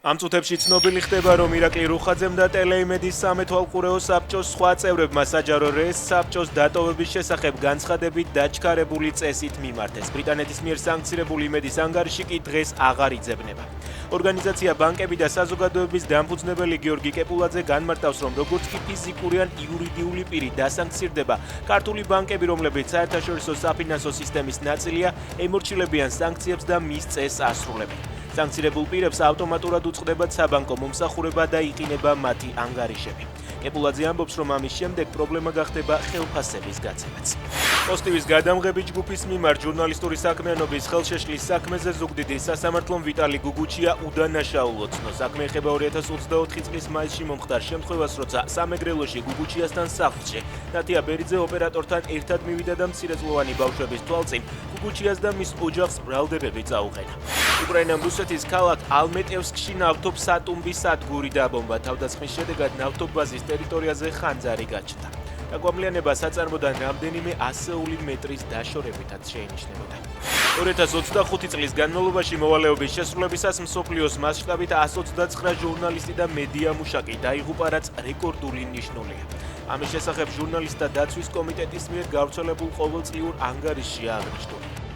ამ წუთებში ცნობილი ხდება, რომ ირაკლი რუხაძემ და ტელეიმედის სამეთვალყურეო საბჭოს სხვა წევრებმა საჯარო რეს საბჭოს დატოვების შესახებ განცხადებით დაჩქარებული წესით მიმართეს. ბრიტანეთის მიერ სანქცირებული იმედის ანგარიში კი დღეს აღარ იძებნება. ორგანიზაცია ბანკები და საზოგადოების დამფუძნებელი გიორგი კეპულაძე განმარტავს, რომ როგორც კი ფიზიკური ან იურიდიული პირი დასანქცირდება, ქართული ბანკები, რომლებიც საერთაშორისო საფინანსო სისტემის ნაწილია, ემორჩილებიან სანქციებს და მის წესს ასრულებენ. სანქცირებულ პირებს ავტომატურად უწყდებათ საბანკო მომსახურება და იყინება მათი ანგარიშები. კეპულაძე ამბობს, რომ ამის შემდეგ პრობლემა გახდება ხელფასების გაცემაც. პოსტივის გადამღები ჯგუფის მიმართ ჟურნალისტური საქმიანობის ხელშეშლის საქმეზე ზუგდიდის სასამართლომ ვიტალი გუგუჩია უდანაშაულო ცნო. საქმე ეხება 2024 წლის მაისში მომხდარ შემთხვევას, როცა სამეგრელოში გუგუჩიასთან სახლში ნათია ბერიძე ოპერატორთან ერთად მივიდა და მცირეწლოვანი ბავშვების თვალწინ გუგუჩიას და მის ოჯახს ბრალდებები წაუყენა. უკრაინამ რუსეთის ქალაქ ალმეტევსკში ნავთობსატუმბის სადგური დაბომბა. თავდასხმის შედეგად ნავთობბაზის ტერიტორიაზე ხანძარი გაჩნდა. დაგვამლიანება საწარმოდან რამდენიმე ასეული მეტრის დაშორებითაც შეინიშნებოდა. 2025 წლის განმავლობაში მოვალეობის შესრულებისას მსოფლიოს მასშტაბით 129 ჟურნალისტი და მედია მუშაკი დაიღუპა, რაც რეკორდული ნიშნულია. ამის შესახებ ჟურნალისტთა დაცვის კომიტეტის მიერ გავრცელებულ ყოველწლიურ ანგარიშშია აღნიშნული.